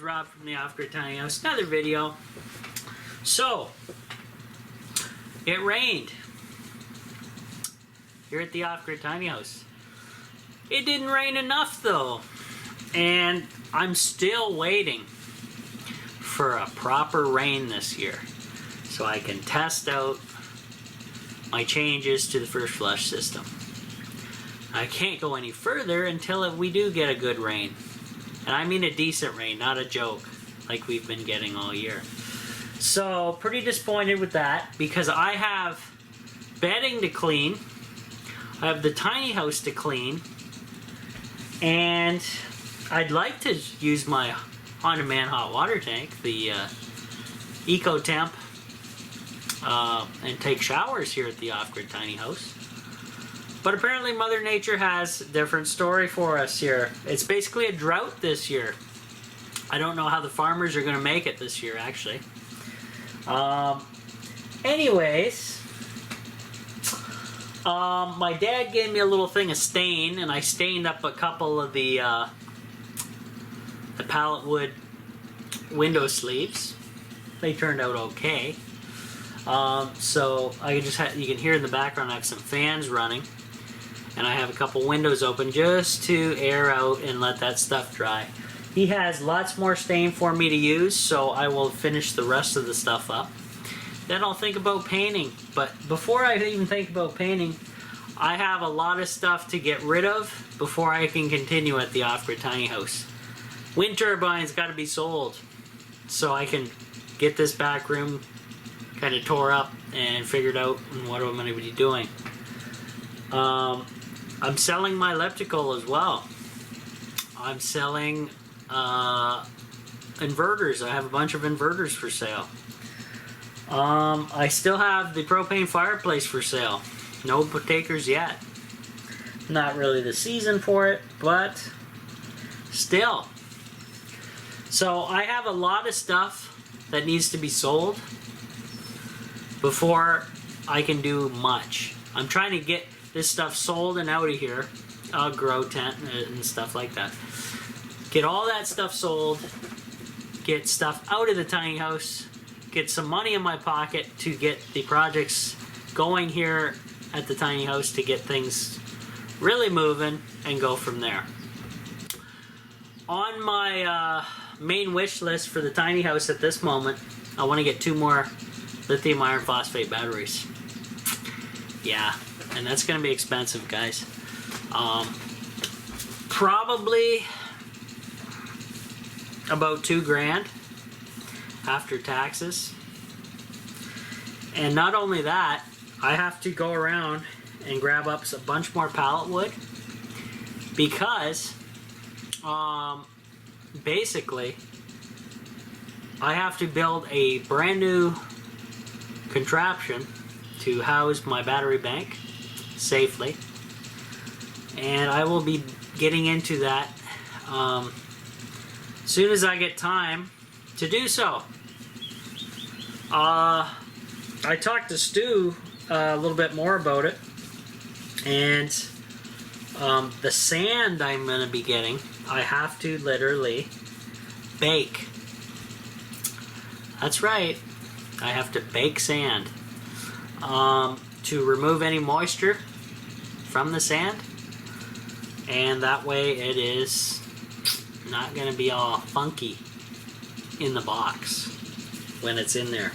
Rob from the Off-Grid Tiny House. Another video. So, it rained here at the Off-Grid Tiny House. It didn't rain enough though, and I'm still waiting for a proper rain this year so I can test out my changes to the first flush system. I can't go any further until we do get a good rain. And I mean a decent rain, not a joke like we've been getting all year. So, pretty disappointed with that because I have bedding to clean. I have the tiny house to clean. And I'd like to use my on-demand hot water tank, the EcoTemp, and take showers here at the Off-Grid Tiny House. But apparently Mother Nature has a different story for us here. It's basically a drought this year. I don't know how the farmers are going to make it this year, actually. Anyways, my dad gave me a little thing of stain, and I stained up a couple of the pallet wood window sleeves. They turned out okay. So I just you can hear in the background I have some fans running, and I have a couple windows open just to air out and let that stuff dry. He has lots more stain for me to use, so I will finish the rest of the stuff up. Then I'll think about painting. But before I even think about painting, I have a lot of stuff to get rid of before I can continue at the Off-Grid Tiny House. Wind turbines got to be sold so I can get this back room kind of tore up and figured out what I'm going to be doing. I'm selling my elliptical as well. I'm selling inverters. I have a bunch of inverters for sale. I still have the propane fireplace for sale. No takers yet. Not really the season for it, but still. So I have a lot of stuff that needs to be sold before I can do much. I'm trying to get this stuff sold and out of here. I'll grow tent and stuff like that. Get all that stuff sold, get stuff out of the tiny house, get some money in my pocket to get the projects going here at the tiny house to get things really moving and go from there. On my main wish list for the tiny house at this moment, I want to get 2 more lithium iron phosphate batteries. Yeah, and that's going to be expensive, guys. Probably about $2 grand after taxes. And not only that, I have to go around and grab up a bunch more pallet wood because basically I have to build a brand new contraption to house my battery bank safely, and I will be getting into that as soon as I get time to do so. I talked to Stu a little bit more about it, and the sand I'm going to be getting, I have to literally bake. That's right, I have to bake sand to remove any moisture from the sand, and that way it is not going to be all funky in the box when it's in there.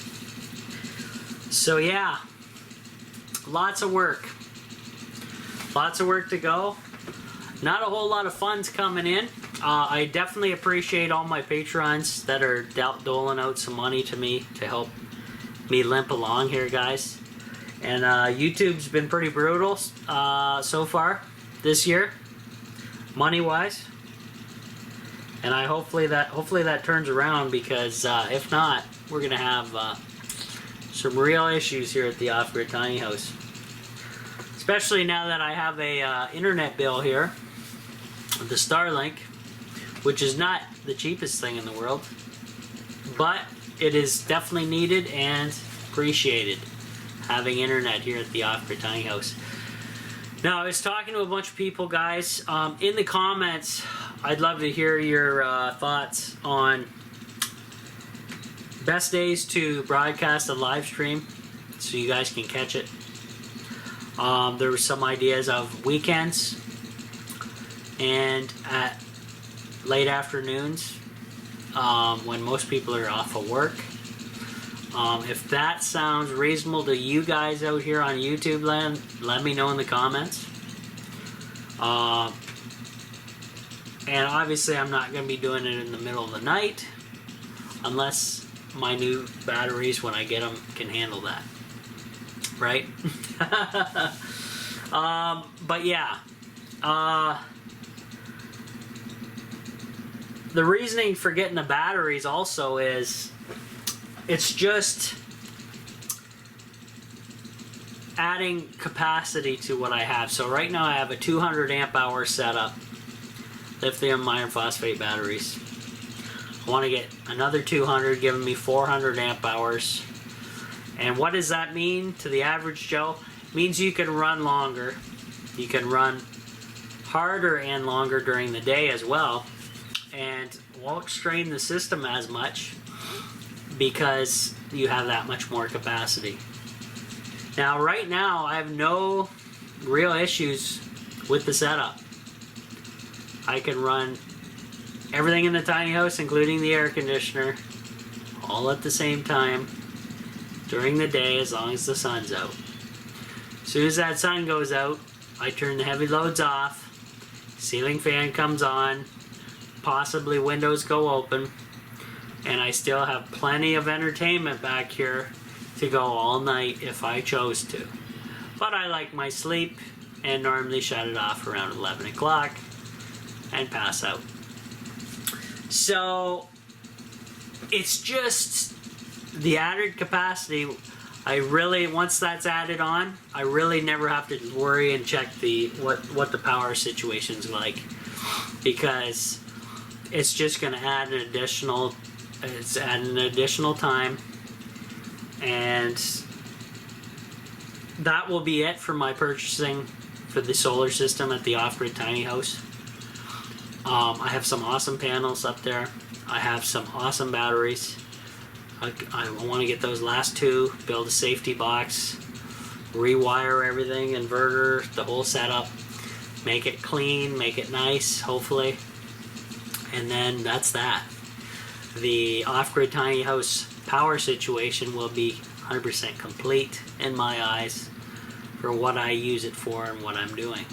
So yeah, lots of work. Lots of work to go. Not a whole lot of funds coming in. I definitely appreciate all my patrons that are doling out some money to me to help me limp along here, guys. And YouTube's been pretty brutal so far this year, money-wise. And hopefully that turns around, because if not, we're gonna have some real issues here at the Off-Grid Tiny House. Especially now that I have a internet bill here, the Starlink, which is not the cheapest thing in the world, but it is definitely needed and appreciated, having internet here at the Off-Grid Tiny House. Now, I was talking to a bunch of people, guys. In the comments, I'd love to hear your thoughts on Best days to broadcast a live stream so you guys can catch it. There were some ideas of weekends and at late afternoons when most people are off of work. If that sounds reasonable to you guys out here on YouTube land, let me know in the comments. And obviously I'm not going to be doing it in the middle of the night unless my new batteries, when I get them, can handle that. Right? But yeah. The reasoning for getting the batteries also is it's just adding capacity to what I have. So right now I have a 200 amp hour setup, lithium iron phosphate batteries. I want to get another 200, giving me 400 amp hours. And what does that mean to the average Joe? It means you can run longer. You can run harder and longer during the day as well, and won't strain the system as much because you have that much more capacity. Now, right now, I have no real issues with the setup. I can run everything in the tiny house, including the air conditioner, all at the same time during the day as long as the sun's out. As soon as that sun goes out, I turn the heavy loads off, ceiling fan comes on, possibly windows go open, and I still have plenty of entertainment back here to go all night if I chose to. But I like my sleep and normally shut it off around 11 o'clock and pass out. So it's just the added capacity. I really, once that's added on, I really never have to worry and check the what the power situation's like, because it's just going to add an additional, it's adding an additional time, and that will be it for my purchasing for the solar system at the off-grid tiny house. I have some awesome panels up there. I have some awesome batteries. I want to get those last two, build a safety box, rewire everything, inverter, the whole setup, make it clean, make it nice, hopefully. And then that's that. The off-grid tiny house power situation will be 100% complete in my eyes for what I use it for and what I'm doing.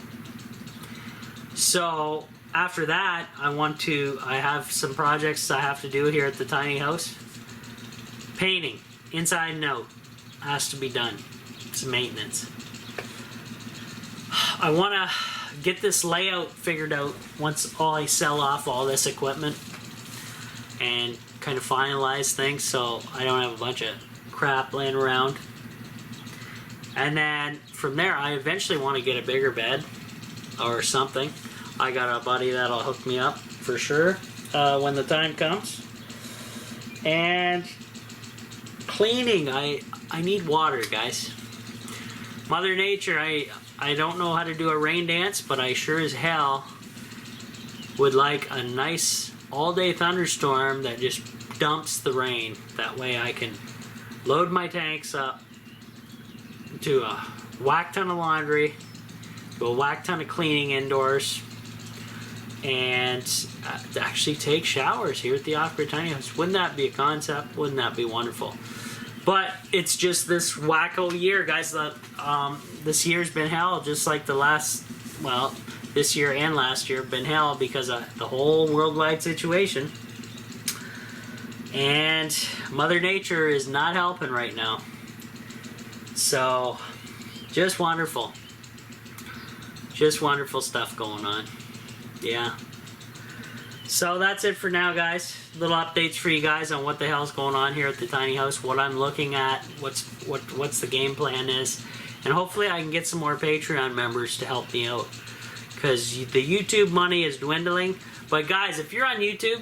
So after that, I have some projects I have to do here at the tiny house. Painting, inside and out, has to be done. It's maintenance. I want to get this layout figured out once I sell off all this equipment and kind of finalize things so I don't have a bunch of crap laying around. And then from there, I eventually want to get a bigger bed or something. I got a buddy that'll hook me up for sure when the time comes. And cleaning, I need water, guys. Mother Nature, I don't know how to do a rain dance, but I sure as hell would like a nice all-day thunderstorm that just dumps the rain. That way I can load my tanks up, do a whack ton of laundry, do a whack ton of cleaning indoors, and actually take showers here at the off-grid tiny house. Wouldn't that be a concept? Wouldn't that be wonderful? But it's just this wacko year, guys. This year's been hell, just like the last, well, this year and last year have been hell because of the whole worldwide situation. And Mother Nature is not helping right now. So, just wonderful. Just wonderful stuff going on. Yeah. So that's it for now, guys. Little updates for you guys on what the hell's going on here at the tiny house, what I'm looking at, what's the game plan is, and hopefully I can get some more Patreon members to help me out, because the YouTube money is dwindling. But guys, if you're on YouTube,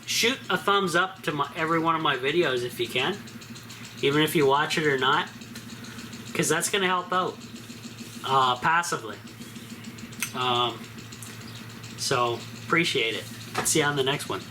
shoot a thumbs up to every one of my videos if you can, even if you watch it or not, because that's going to help out passively. So appreciate it. See you on the next one.